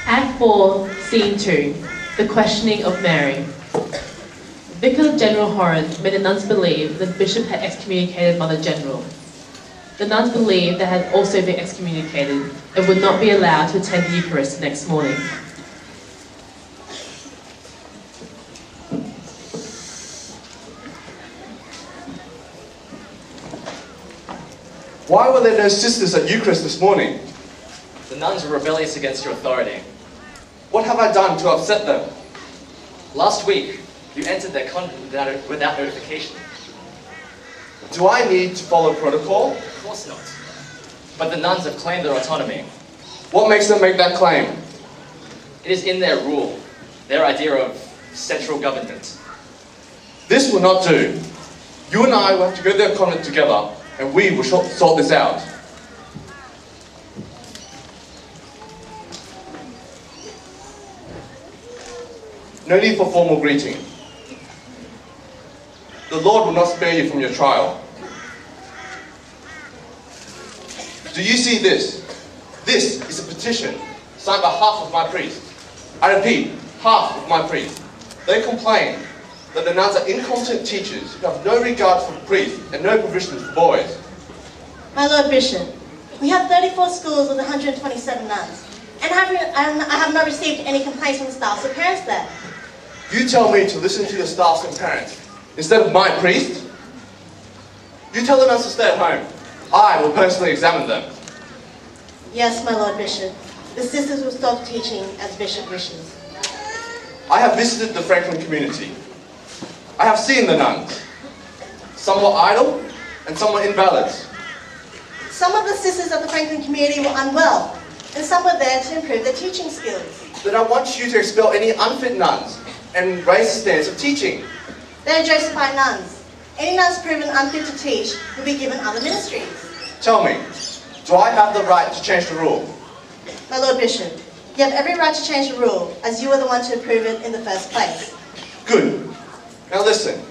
Act 4, Scene 2, The Questioning of Mary. Vicar General Horan made the nuns believe that the bishop had excommunicated Mother General. The nuns believed they had also been excommunicated and would not be allowed to attend the Eucharist the next morning. Why were there no sisters at Eucharist this morning? The nuns were rebellious against your authority. What have I done to upset them? Last week, you entered their convent without notification. Do I need to follow protocol? Of course not. But the nuns have claimed their autonomy. What makes them make that claim? It is in their rule, their idea of central government. This will not do. You and I will have to go to their convent together, and we will sort this out. No need for formal greeting. The Lord will not spare you from your trial. Do you see this? This is a petition signed by half of my priests. I repeat, half of my priests. They complain that the nuns are incompetent teachers who have no regard for priests and no provisions for boys. My Lord Bishop, we have 34 schools with 127 nuns, and I have not received any complaints from the staffs or parents there. You tell me to listen to the staffs and parents instead of my priest? You tell the nuns to stay at home. I will personally examine them. Yes, my Lord Bishop. The sisters will stop teaching as Bishop wishes. I have visited the Franklin community. I have seen the nuns. Some were idle and some were invalids. Some of the sisters of the Franklin community were unwell, and some were there to improve their teaching skills. Then I want you to expel any unfit nuns and raise the standards of teaching. They are Josephite nuns. Any nuns proven unfit to teach will be given other ministries. Tell me, do I have the right to change the rule? My Lord Bishop, you have every right to change the rule, as you were the one to approve it in the first place. Good. Now listen.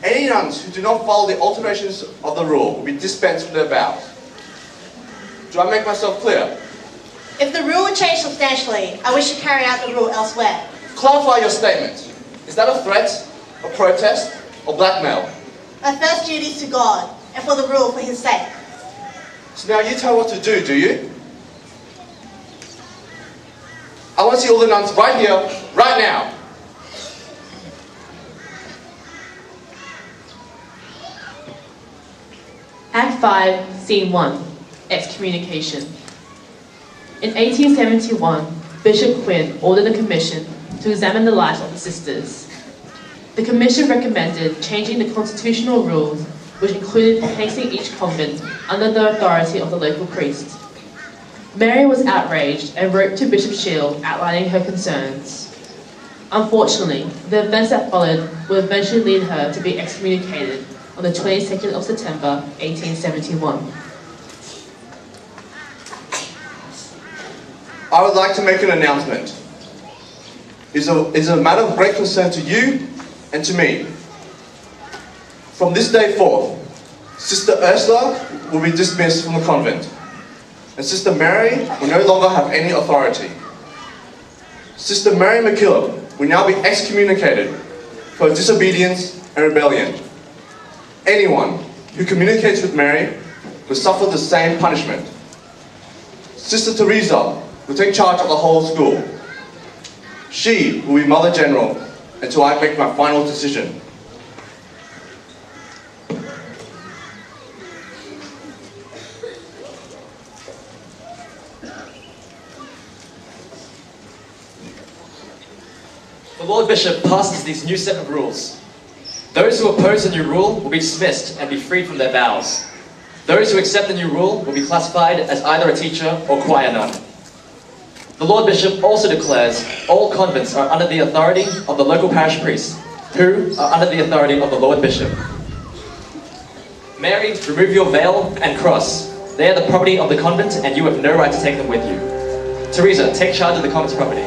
Any nuns who do not follow the alterations of the rule will be dispensed from their vows. Do I make myself clear? If the rule would change substantially, I wish to carry out the rule elsewhere. Clarify your statement. Is that a threat, a protest, or blackmail? My first duty is to God, and for the rule for his sake. So now you tell what to do you? I want to see all the nuns right here, right now. Act 5, Scene 1, Excommunication. In 1871, Bishop Quinn ordered a commission to examine the lives of the sisters. The commission recommended changing the constitutional rules, which included placing each convent under the authority of the local priest. Mary was outraged and wrote to Bishop Shield outlining her concerns. Unfortunately, the events that followed would eventually lead her to be excommunicated on the 22nd of September, 1871. I would like to make an announcement. It is a matter of great concern to you and to me. From this day forth, Sister Ursula will be dismissed from the convent, and Sister Mary will no longer have any authority. Sister Mary MacKillop will now be excommunicated for disobedience and rebellion. Anyone who communicates with Mary will suffer the same punishment. Sister Teresa will take charge of the whole school. She will be Mother General until I make my final decision. The Lord Bishop passes these new set of rules. Those who oppose the new rule will be dismissed and be freed from their vows. Those who accept the new rule will be classified as either a teacher or choir nun. The Lord Bishop also declares all convents are under the authority of the local parish priests, who are under the authority of the Lord Bishop. Mary, remove your veil and cross. They are the property of the convent and you have no right to take them with you. Teresa, take charge of the convent's property.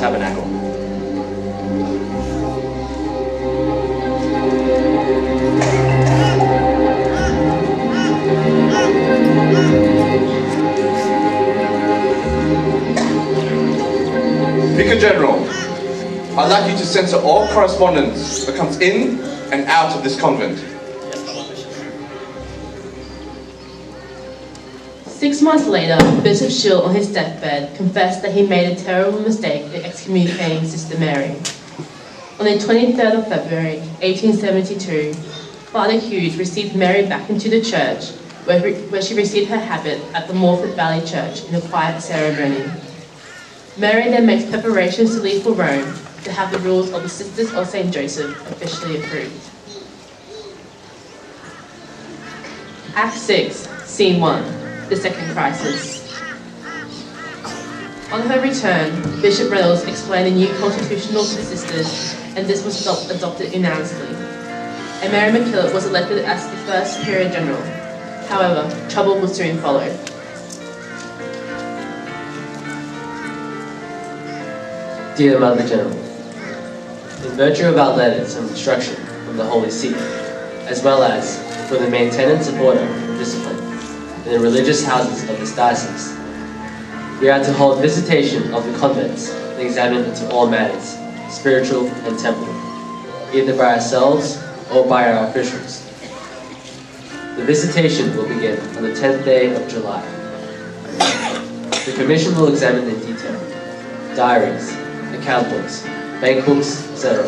tabernacle. Vicar General, I'd like you to censor all correspondence that comes in and out of this convent. 6 months later, Bishop Shield, on his deathbed, confessed that he made a terrible mistake in excommunicating Sister Mary. On the 23rd of February, 1872, Father Hughes received Mary back into the church, where she received her habit at the Morford Valley Church in a quiet ceremony. Mary then makes preparations to leave for Rome to have the rules of the Sisters of St. Joseph officially approved. Act 6, Scene 1. The second crisis. On her return, Bishop Reynolds explained the new constitutional to the sisters, and this was adopted unanimously. And Mary MacKillop was elected as the first Superior General. However, trouble would soon follow. Dear Mother General, in virtue of our letters of instruction from the Holy See, as well as for the maintenance of order and discipline in the religious houses of this diocese, we are to hold visitation of the convents and examine into all matters, spiritual and temporal, either by ourselves or by our officials. The visitation will begin on the 10th day of July. The Commission will examine in detail diaries, account books, bank books, etc.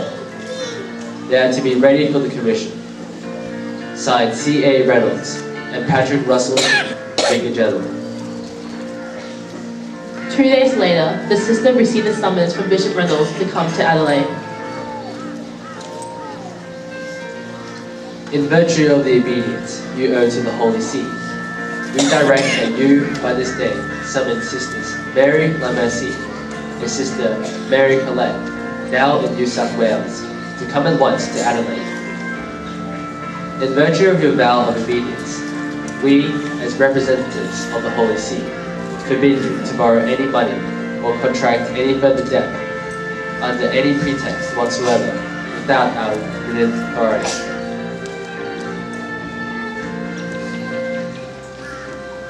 They are to be ready for the Commission. Signed C.A. Reynolds and Patrick Russell, Vicar General. 2 days later, the sister received a summons from Bishop Reynolds to come to Adelaide. In virtue of the obedience you owe to the Holy See, we direct that you, by this day, summon Sisters Mary La Mercy and Sister Mary Collette, now in New South Wales, to come at once to Adelaide. In virtue of your vow of obedience, we, as representatives of the Holy See, forbid you to borrow any money or contract any further debt under any pretext whatsoever without our written authority.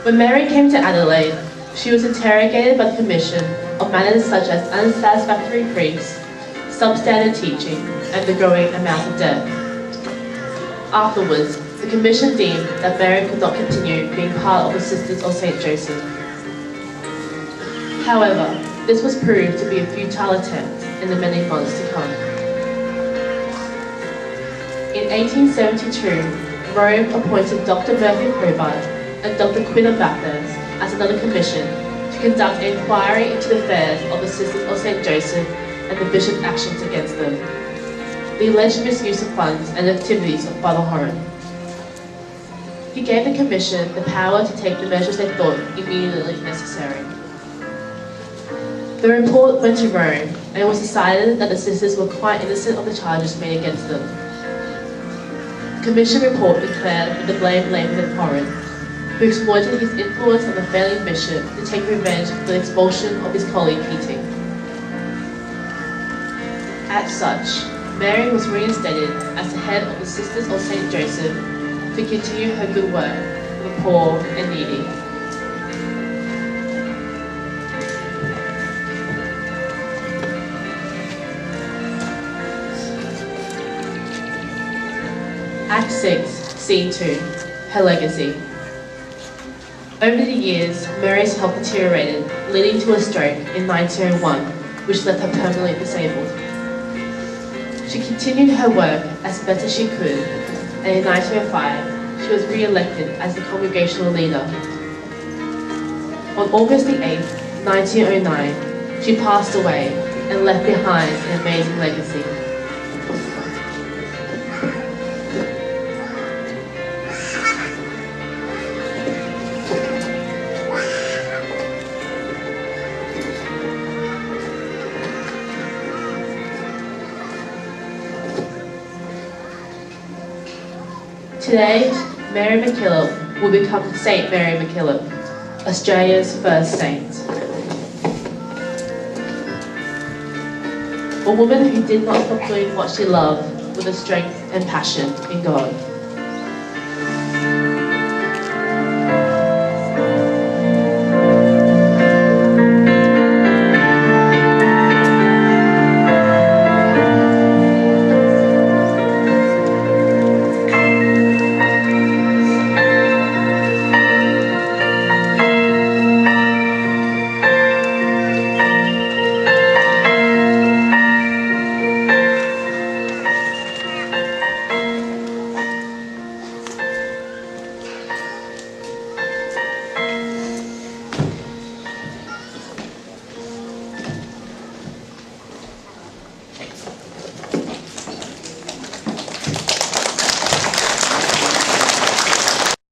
When Mary came to Adelaide, she was interrogated by the Commission on matters such as unsatisfactory priests, substandard teaching, and the growing amount of debt. Afterwards, the Commission deemed that Mary could not continue being part of the Sisters of St. Joseph. However, this was proved to be a futile attempt in the many months to come. In 1872, Rome appointed Dr. Murphy Hobart and Dr. Quinn Baptist as another commission to conduct an inquiry into the affairs of the Sisters of St. Joseph and the bishop's actions against them, the alleged misuse of funds and activities of Father Horan. He gave the commission the power to take the measures they thought immediately necessary. The report went to Rome, and it was decided that the sisters were quite innocent of the charges made against them. The commission report declared that the blame lay with Horan, who exploited his influence on the failing bishop to take revenge for the expulsion of his colleague Keating. As such, Mary was reinstated as the head of the Sisters of St. Joseph to continue her good work for the poor and needy. Act 6, Scene 2, Her Legacy. Over the years, Mary's health deteriorated, leading to a stroke in 1901, which left her permanently disabled. She continued her work as best as she could, and in 1905, she was re-elected as the congregational leader. On August the 8th, 1909, she passed away and left behind an amazing legacy. Today, Mary MacKillop will become Saint Mary MacKillop, Australia's first saint. a woman who did not stop doing what she loved with a strength and passion in God.